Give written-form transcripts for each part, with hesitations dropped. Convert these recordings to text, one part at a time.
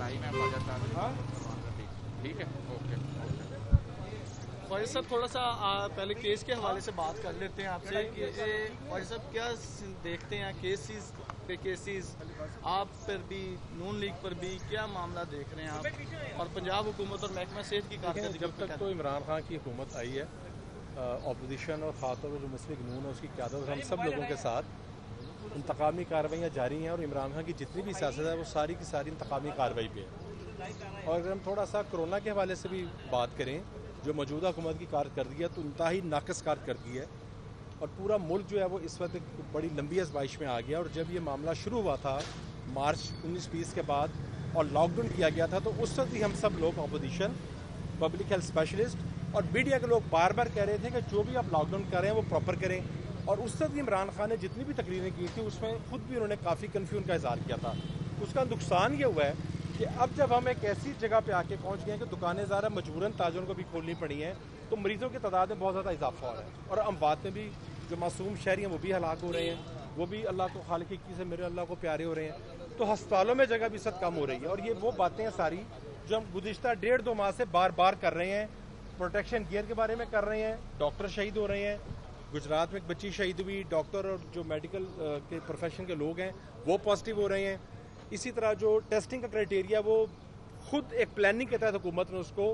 Time है ख्वाजा, ठीक है, ओके। ख्वाजा साहब थोड़ा सा पहले केस के हवाले से बात कर लेते हैं आपसे कि ख्वाजा साहब क्या देखते हैं केसेस पे केसेस, आप पर भी नून लीग पर भी क्या मामला देख रहे हैं आप, और पंजाब हुकूमत और महकमा सेहत की कारकर्दगी? जब तक तो इमरान खान की हुकूमत आई है, अपोजिशन और ख़ासतौर पर जो मुस्लिम नून है उसकी क़यादत हम सब लोगों के साथ इंतकामी कार्रवाइयाँ जारी हैं, और इमरान खान की जितनी भी सियासत है वो सारी की सारी इंतकामी कार्रवाई पे है। और अगर हम थोड़ा सा कोरोना के हवाले से भी बात करें, जो मौजूदा हुकूमत की कारकर्दगी है तो इंतहाई नाक़िस कारकर्दगी है, और पूरा मुल्क जो है वो इस वक्त एक बड़ी लंबी आज़माइश में आ गया। और जब ये मामला शुरू हुआ था मार्च 19-20 के बाद और लॉकडाउन किया गया था, तो उस वक्त ही हम सब लोग अपोजिशन, पब्लिक हेल्थ स्पेशलिस्ट और मीडिया के लोग बार बार कह रहे थे कि जो भी आप लॉकडाउन कर रहे हैं वो प्रॉपर करें। और उस वक्त इमरान खान ने जितनी भी तकरीरें की थी उसमें खुद भी उन्होंने काफ़ी कन्फ्यूजन का इज़हार किया था। उसका नुकसान ये हुआ है कि अब जब हम एक ऐसी जगह पे आके पहुंच गए हैं कि दुकानें ज़रा मजबूरन ताजरों को भी खोलनी पड़ी हैं, तो मरीज़ों की तादाद में बहुत ज़्यादा इजाफा हो रहा है, और अमवात में भी जो मासूम शहरी हैं वो भी हलाक हो रहे हैं, वो भी अल्लाह को खालिक की से मेरे अल्लाह को प्यारे हो रहे हैं। तो अस्पतालों में जगह भी सख्त कम हो रही है, और ये वो बातें हैं सारी जो हम गुज़िश्ता 1.5-2 माह से बार बार कर रहे हैं। प्रोटेक्शन गियर के बारे में कर रहे हैं, डॉक्टर शहीद हो रहे हैं, गुजरात में एक बच्ची शहीद हुई, डॉक्टर और जो मेडिकल के प्रोफेशन के लोग हैं वो पॉजिटिव हो रहे हैं। इसी तरह जो टेस्टिंग का क्राइटेरिया वो खुद एक प्लानिंग के तहत हुकूमत ने उसको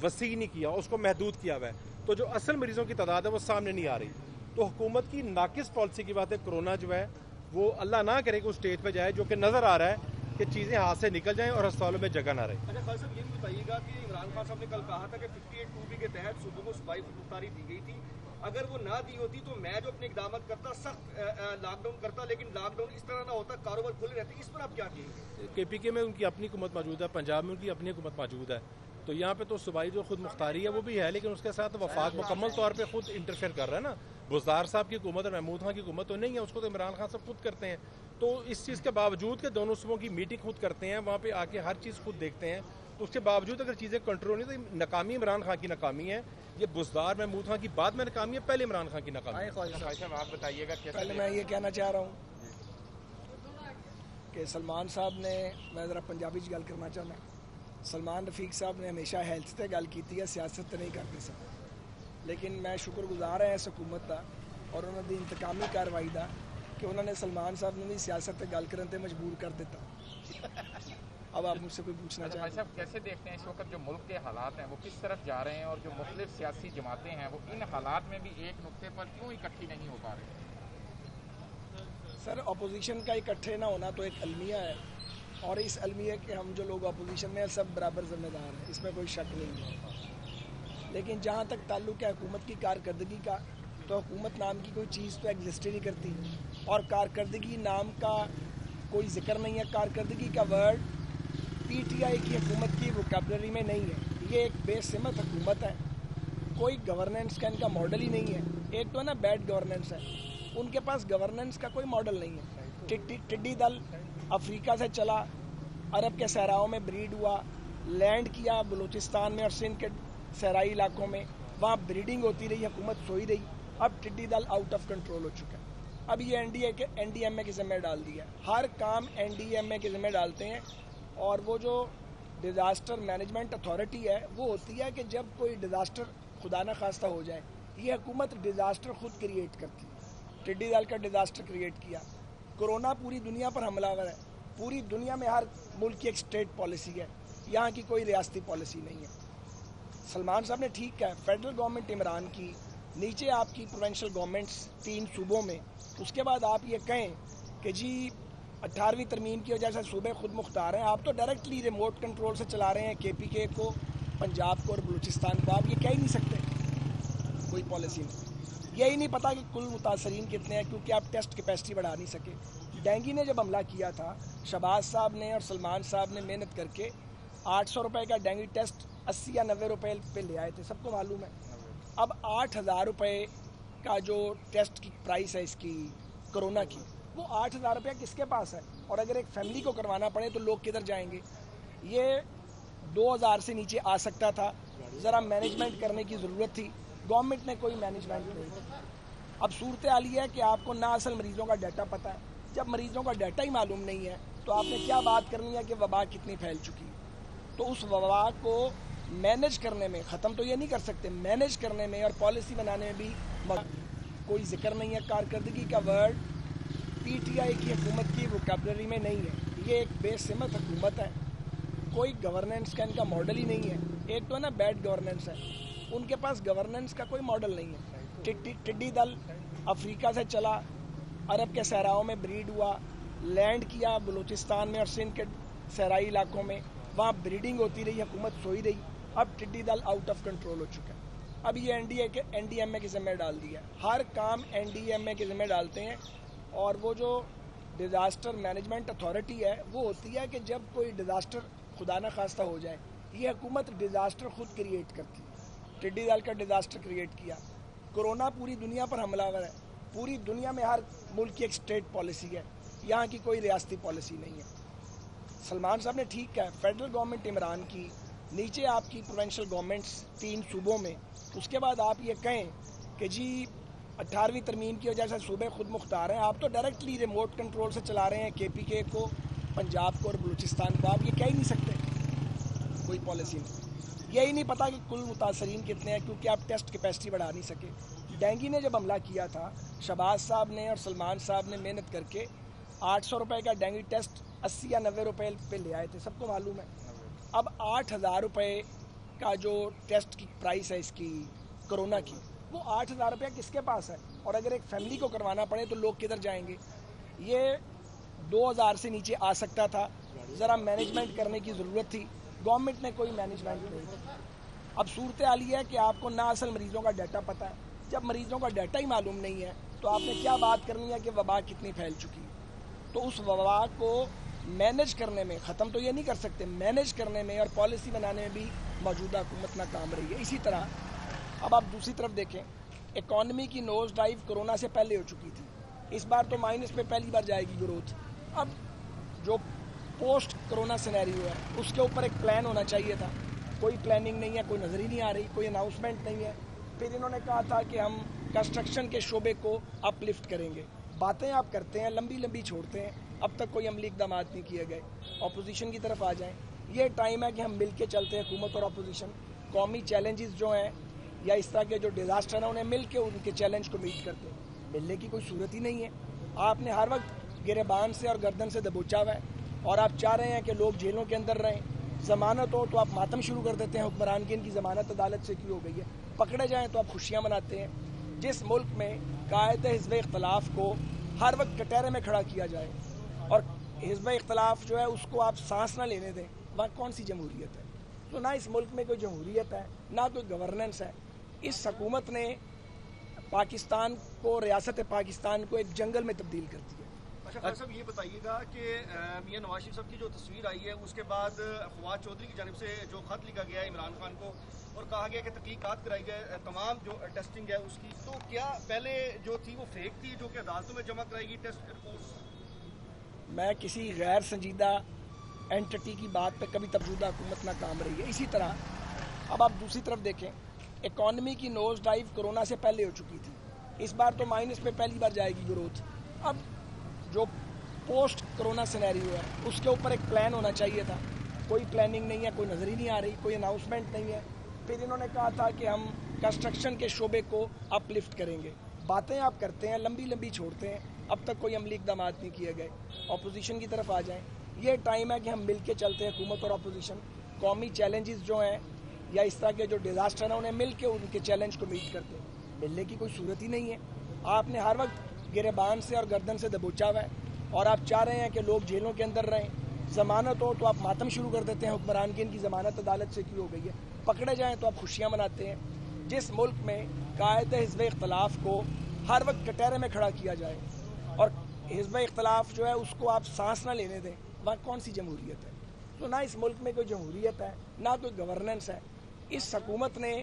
वसी नहीं किया, उसको महदूद किया हुआ है, तो जो असल मरीजों की तादाद है वो सामने नहीं आ रही। तो हुकूमत की नाकिस पॉलिसी की बात है, कोरोना जो है वो अल्लाह ना करे कि उस स्टेज पे जाए जो कि नज़र आ रहा है कि चीज़ें हाथ से निकल जाएं और अस्पतालों में जगह ना रहे। अच्छा खान साहब, ये भी बताइएगा कि इमरान खान साहब ने कल कहा था कि 58(2) के तहत सूबों को सूबाई मुख्तारी दी गई थी, अगर वो ना दी होती तो मैं जो अपने इकदाम करता सख्त लॉकडाउन करता, लेकिन लॉकडाउन इस तरह ना होता, कारोबार खुले रहते। इस पर आप क्या कहेंगे? KPK में उनकी अपनी हुकूमत मौजूद है, पंजाब में उनकी अपनी हुकूमत मौजूद है, तो यहाँ पे तो सूबाई जो खुद मुख्तारी है वो भी है, लेकिन उसके साथ वफाक मुकम्मल तौर पे खुद इंटरफेयर कर रहा है ना। बुज़दार साहब की हुकूमत और महमूद खान की हुकूमत तो नहीं है, उसको तो इमरान खान साहब खुद करते हैं। तो इस चीज़ के बावजूद के दोनों सूबों की मीटिंग खुद करते हैं, वहाँ पे आके हर चीज़ खुद देखते हैं, तो उसके बावजूद अगर चीज़ें कंट्रोल नहीं, तो नाकामी इमरान खान की नाकामी है। ये बुज़दार महमूद खान की बाद में नाकामी है, पहले इमरान खान की नाकामी है। आप बताइएगा। पहले मैं ये कहना चाह रहा हूँ कि सलमान साहब ने, मैं ज़रा पंजाबी च गल करना चाहना, सलमान रफीक साहब ने हमेशा हेल्थ से गल की है, सियासत तो नहीं करते सब, लेकिन मैं शुक्रगुजार है इस हुकूमत का और उन्होंने दी इंतकामी कार्रवाई का कि उन्होंने सलमान साहब ने भी सियासत से गल करने मजबूर कर दिता। अब आप मुझसे कोई पूछना चाहें? भाई साहब, कैसे देखते हैं इस वक्त जो मुल्क के हालात हैं वो किस तरफ जा रहे हैं, और जो मुख्तलिफ सियासी जमातें हैं वो इन हालात में भी एक नुक्ते पर क्यों इकट्ठी नहीं हो पा रही? सर, अपोजिशन का इकट्ठे ना होना तो एक अलमिया है, और इस अलमिया के हम जो लोग अपोजिशन में सब बराबर जिम्मेदार हैं, इसमें कोई शक नहीं है। लेकिन जहाँ तक ताल्लुक है हुकूमत की कारकर्दगी का, तो हुकूमत नाम की कोई चीज़ तो एग्जिस्ट ही नहीं करती, और कारकर्दगी नाम का कोई जिक्र नहीं है। कारकर्दगी का वर्ड PTI की हुकूमत की वोकैबुलरी में नहीं है। ये एक बेसिमत हुकूमत है, कोई गवर्नेंस का इनका मॉडल ही नहीं है। एक तो ना बैड गवर्नेंस है, उनके पास गवर्नेंस का कोई मॉडल नहीं है। टिड्डी दल अफ्रीका से चला, अरब के सहराओं में ब्रीड हुआ, लैंड किया बलूचिस्तान में और सिंध के सहराई इलाकों में, वहाँ ब्रीडिंग होती रही, हुकूमत सोई रही। अब टिड्डी दल आउट ऑफ कंट्रोल हो चुका है। अब ये NDMA के ज़िम्मे डाल दिया, हर काम NDMA के ज़िम्मे डालते हैं। और वो जो डिज़ास्टर मैनेजमेंट अथॉरिटी है वो होती है कि जब कोई डिज़ास्टर खुदा न खास्ता हो जाए, ये हुकूमत डिज़ास्टर खुद क्रिएट करती है। टिड्डी दल का डिज़ास्टर क्रिएट किया, कोरोना पूरी दुनिया पर हमलावर है, पूरी दुनिया में हर मुल्क की एक स्टेट पॉलिसी है, यहाँ की कोई रियासती पॉलिसी नहीं है। सलमान साहब ने ठीक कहा, फेडरल गवर्नमेंट इमरान की, नीचे आपकी प्रोविंशियल गवर्नमेंट्स 3 सूबों में, उसके बाद आप ये कहें कि जी 18वीं तरमीम की वजह से सूबे खुद मुख्तार हैं। आप तो डायरेक्टली रिमोट कंट्रोल से चला रहे हैं KPK को, पंजाब को और बलूचिस्तान को। आप ये कह ही नहीं सकते, कोई पॉलिसी नहीं। यही नहीं पता कि कुल मुतासरीन कितने हैं, क्योंकि आप टेस्ट कैपेसिटी बढ़ा नहीं सके। डेंगू ने जब हमला किया था, शहबाज साहब ने और सलमान साहब ने मेहनत करके 800 रुपये का डेंगू टेस्ट 80 या 90 रुपये पे ले आए थे, सबको मालूम है। अब 8000 रुपये का जो टेस्ट की प्राइस है इसकी कोरोना की, वो 8000 रुपया किसके पास है? और अगर एक फैमिली को करवाना पड़े तो लोग किधर जाएंगे? ये 2000 से नीचे आ सकता था, ज़रा मैनेजमेंट करने की ज़रूरत थी, गवर्नमेंट ने कोई मैनेजमेंट नहीं की। अब सूरत हाल ये है कि आपको ना असल मरीज़ों का डाटा पता है। जब मरीज़ों का डाटा ही मालूम नहीं है تو آپ نے کیا بات کرنی ہے کہ وبا کتنی پھیل چکی ہے. تو اس وبا کو مینج کرنے میں، ختم تو یہ نہیں کر سکتے، مینج کرنے میں اور پالیسی بنانے میں بھی کوئی ذکر نہیں ہے. کارکردگی کا ورڈ پی ٹی آئی کی حکومت کی ووکیبلری میں نہیں ہے. یہ ایک بے سمت حکومت ہے، کوئی گورننس کا ان کا ماڈل ہی نہیں ہے. ایک تو ہے نا بیڈ گورننس ہے، ان کے پاس گورننس کا کوئی ماڈل نہیں ہے. ٹڈی دل افریقہ سے چلا، عرب کے صحراؤں میں بریڈ ہوا، لینڈ کیا بلوچستان میں اور سندھ کے صحرائی علاقوں میں، وہاں بریڈنگ ہوتی رہی، حکومت سوئی رہی. اب ٹڈی دل آؤٹ آف کنٹرول ہو چکا ہے. اب یہ این ڈی ایم اے کے ذمہ ڈال دیا. ہر کام این ڈی ایم اے کے ذمہ ڈالتے ہیں. اور وہ جو ڈیزاسٹر مینجمنٹ اتھارٹی ہے وہ ہوتی ہے کہ جب کوئی ڈیزاسٹر خدا نہ خواستہ ہو جائے. یہ حکومت ڈیزاسٹر خود کریٹ کرتی ہے. ٹڈی دل کا ڈیزاسٹر کریٹ کیا. کرونا پوری دنیا پر حملہ آور ہے. پوری دنیا میں ہر ملک کی ایک اسٹیٹ پالیسی ہے، یہاں کی کوئی ریاستی پالیسی نہیں ہے. سلمان صاحب نے ٹھیک کہا، فیڈرل گورنمنٹ عمران کی، نیچے آپ کی پروونشل گورنمنٹس 3 صوبوں میں. اس کے بعد آپ یہ کہیں کہ جی 18ویں ترمیم کی وجہ سے صوبے خود مختار ہیں. آپ تو ڈائریکٹلی ریموٹ کنٹرول سے چلا رہے ہیں کے پی کے کو، پنجاب کو اور بلوچستان کو. آپ یہ کہہ ہی نہیں سکتے کوئی پالیسی نہیں. یہی نہیں پتا کہ کل متاثرین کتنے ہیں، کیونکہ آپ ٹیسٹ کیپیسٹی بڑھا نہیں سکے. ڈینگی نے جب حملہ کیا تھا، شہباز صاحب نے اور سلمان صاحب نے محنت کر کے 800 روپے کا ڈینگی ٹیسٹ 80 یا 90 روپے پہ لے آئے تھے، سب کو معلوم ہے. اب 8000 روپے کا جو ٹیسٹ کی پرائس ہے اس کی کرونا کی، وہ 8000 روپیہ کس کے پاس ہے؟ اور اگر ایک فیملی کو کروانا پڑے تو لوگ کدھر جائیں گے؟ یہ 2000 سے نیچے آ سکتا تھا. ذرا مینجمنٹ کرنے کی ضرورت تھی. گورنمنٹ نے کوئی مینجمنٹ نہیں کی. اب صورتحال یہ ہے کہ آپ کو نہ اصل مریضوں کا ڈیٹا پتہ ہے. جب مریضوں کا ڈیٹا ہی معلوم نہیں ہے تو آپ نے کیا بات کرنی ہے کہ وبا کتنی پھیل چکی ہے. تو اس وبا کو مینج کرنے میں، ختم تو یہ نہیں کر سکتے، مینج کرنے میں اور پالیسی بنانے میں بھی موجودہ حکومت ناکام رہی ہے. اسی طرح اب آپ دوسری طرف دیکھیں، اکانومی کی نوز ڈائیو کرونا سے پہلے ہو چکی تھی. اس بار تو مائنس پہ پہلی بار جائے گی گروتھ. اب جو پوسٹ کرونا سینیریو ہے اس کے اوپر ایک پلان ہونا چاہیے تھا. کوئی پلاننگ نہیں ہے، کوئی نظر ہی نہیں آ رہی، کوئی اناؤنسمنٹ نہیں ہے. پھر انہوں نے کہا تھا کہ ہم کنسٹرکشن کے شعبے کو اپ لفٹ کریں گے. باتیں آپ کرتے ہیں، لمبی لمبی چھوڑتے ہیں، اب تک کوئی عملی اقدامات نہیں کیے گئے. اپوزیشن کی طرف آ جائیں. یہ ٹائم ہے کہ ہم مل کے چلتے ہیں، حکومت اور اپوزیشن. قومی چیلنجز جو ہیں یا اس طرح کے جو ڈیزاسٹر ہیں انہیں مل کے ان کے چیلنج کو میٹ کرتے ہیں. ملنے کی کوئی صورت ہی نہیں ہے. آپ نے ہر وقت گریبان سے اور گردن سے دبوچا ہوا ہے اور آپ چاہ رہے ہیں کہ لوگ جیلوں کے اندر رہیں. ضمانت ہو تو آپ ماتم شروع کر دیتے ہیں حکمران کی، ان کی ضمانت عدالت سے کیوں ہو گئی ہے. پکڑے جائیں تو آپ خوشیاں مناتے ہیں. جس ملک میں قائد حزب اختلاف کو ہر وقت کٹہرے میں کھڑا کیا جائے اور حزب اختلاف جو ہے اس کو آپ سانس نہ لینے دیں، وہاں کون سی جمہوریت ہے؟ تو نہ اس ملک میں کوئی جمہوریت ہے، نہ کوئی گورننس ہے. اس حکومت نے پاکستان کو، ریاست پاکستان کو ایک جنگل میں تبدیل کر دیا. اچھا خالد صاحب یہ بتائیے گا کہ میاں نواز شریف صاحب کی جو تصویر آئی ہے اس کے بعد فواد چودھری کی جانب سے جو خط لکھا گیا ہے عمران خان کو اور کہا گیا کہ تحقیقات کرائی جائے تمام جو ٹیسٹنگ ہے اس کی، تو کیا پہلے جو تھی وہ فیک تھی جو کہ عدالتوں میں جمع کرائی گی ٹیسٹ رپورٹس؟ میں کسی غیر سنجیدہ اینٹی کی بات پہ کبھی موجودہ حکومت ناکام رہی ہے. اسی طرح اب آپ دوسری طرف دیکھیں، اکانومی کی نوز ڈائیو کرونا سے پہلے ہو چکی تھی. اس بار تو مائنس پہ پہلی بار جائے گی گروتھ. اب جو پوسٹ کرونا سینیریو ہے اس کے اوپر ایک پلان ہونا چاہیے تھا. کوئی پلاننگ نہیں ہے، کوئی نظر ہی نہیں آ رہی، کوئی اناؤنسمنٹ نہیں ہے. پھر انہوں نے کہا تھا کہ ہم کنسٹرکشن کے شعبے کو اپ لفٹ کریں گے. باتیں آپ کرتے ہیں، لمبی لمبی چھوڑتے ہیں، اب تک کوئی عملی اقدامات نہیں کیے گئے. اپوزیشن کی طرف آ جائیں. یہ ٹائم ہے کہ ہم مل کے چلتے ہیں، حکومت اور اپوزیشن. قومی چیلنجز جو ہیں یا اس طرح کے جو ڈیزاسٹر ہیں انہیں مل کے ان کے چیلنج کو میٹ کرتے ہیں. ملنے کی کوئی صورت ہی نہیں ہے. آپ نے ہر وقت گریبان سے اور گردن سے دبوچا ہوا ہے اور آپ چاہ رہے ہیں کہ لوگ جیلوں کے اندر رہیں. ضمانت ہو تو آپ ماتم شروع کر دیتے ہیں حکمران کی، ان کی ضمانت عدالت سے کیوں ہو گئی ہے. پکڑے جائیں تو آپ خوشیاں مناتے ہیں. جس ملک میں قائد حزب اختلاف کو ہر وقت کٹہرے میں کھڑا کیا جائے اور حزب اختلاف جو ہے اس کو آپ سانس نہ لینے دیں، وہاں کون سی جمہوریت ہے؟ تو نہ اس ملک میں کوئی جمہوریت ہے، نہ کوئی گورننس ہے. اس حکومت نے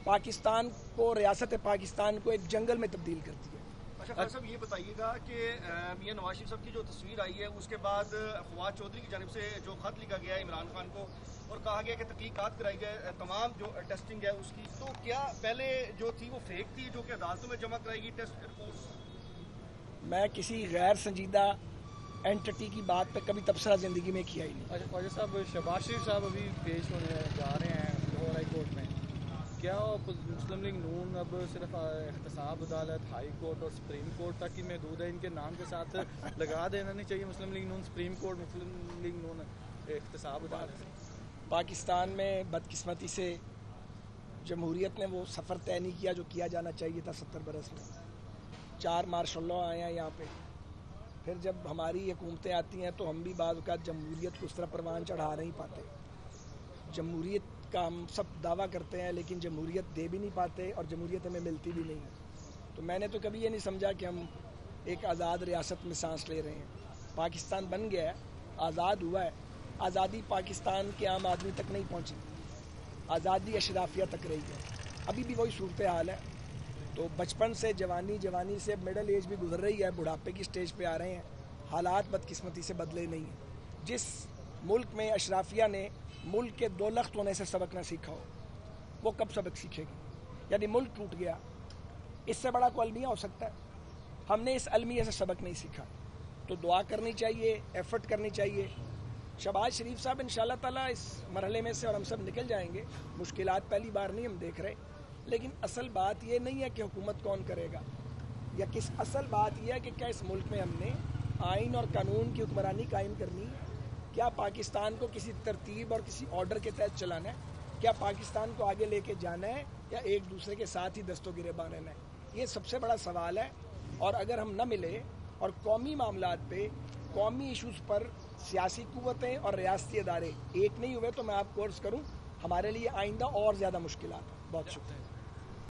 پاکستان کو، ریاست پاکستان کو ایک جنگل میں تبدیل کر دیا. اچھا خالد صاحب یہ بتائیے گا کہ میاں نواز شریف صاحب کی جو تصویر آئی ہے اس کے بعد فواد چودھری کی جانب سے جو خط لکھا گیا ہے عمران خان کو اور کہا گیا کہ تحقیقات کرائی جائے تمام جو ٹیسٹنگ ہے اس کی، تو کیا پہلے جو تھی وہ فیک تھی جو کہ عدالتوں میں جمع کرائی گی ٹیسٹ رپورٹس؟ میں کسی غیر سنجیدہ एंटिटी की बात पे कभी तबसरा ज़िंदगी में किया ही नहीं। अच्छा ख्वाजा साहब, शहबाज शरीफ साहब अभी पेश होने जा रहे हैं लाहौर हाई कोर्ट में, क्या मुस्लिम लीग नून अब सिर्फ एहतसाब अदालत, हाई कोर्ट और सुप्रीम कोर्ट तक ही महदूद है? इनके नाम के साथ लगा देना नहीं चाहिए मुस्लिम लीग नून सुप्रीम कोर्ट, मुस्लिम लीग नून एहतसाब अदालत? पाकिस्तान में बदकिस्मती से जमहूरियत ने वो सफ़र तय नहीं किया जो किया जाना चाहिए था 70 बरस में। 4 मार्शल लॉ आए हैं यहाँ पे, फिर जब हमारी हुकूमतें आती हैं तो हम भी बाद का जमहूरियत को उस तरह परवान चढ़ा नहीं पाते। जमहूरियत का हम सब दावा करते हैं लेकिन जमहूरियत दे भी नहीं पाते और जमहूरियत हमें मिलती भी नहीं है। तो मैंने तो कभी ये नहीं समझा कि हम एक आज़ाद रियासत में सांस ले रहे हैं। पाकिस्तान बन गया है, आज़ाद हुआ है, आज़ादी पाकिस्तान के आम आदमी तक नहीं पहुंची, आज़ादी अशराफिया तक रही है। अभी भी वही सूरत हाल है। तो बचपन से जवानी, जवानी से मिडल एज भी गुजर रही है, बुढ़ापे की स्टेज पे आ रहे हैं। हालात बदकिस्मती से बदले नहीं हैं। जिस मुल्क में अशराफिया ने मुल्क के 2 लख्त होने से सबक ना सीखा हो, वो कब सबक सीखेगी? यानी मुल्क टूट गया, इससे बड़ा कोई अलमिया हो सकता है? हमने इस अलमिया से सबक नहीं सीखा। तो दुआ करनी चाहिए, एफर्ट करनी चाहिए। शहबाज शरीफ साहब इंशाअल्लाह ताला इस मरहले में से और हम सब निकल जाएंगे। मुश्किलात पहली बार नहीं हम देख रहे, लेकिन असल बात ये नहीं है कि हुकूमत कौन करेगा, या किस असल बात यह है कि क्या इस मुल्क में हमने आइन और कानून की हुक्मरानी कायम करनी है? क्या पाकिस्तान को किसी तरतीब और किसी ऑर्डर के तहत चलाना है? क्या पाकिस्तान को आगे लेके जाना है या एक दूसरे के साथ ही दस्तों गिरेबान रहना है? ये सबसे बड़ा सवाल है। और अगर हम न मिले और कौमी मामलात पे, कौमी इशूज़ पर सियासी कुव्वतें और रियासती अदारे एक नहीं हुए तो मैं आपको अर्ज़ करूँ, हमारे लिए आइंदा और ज़्यादा मुश्किलात हैं। बहुत शुक्रिया।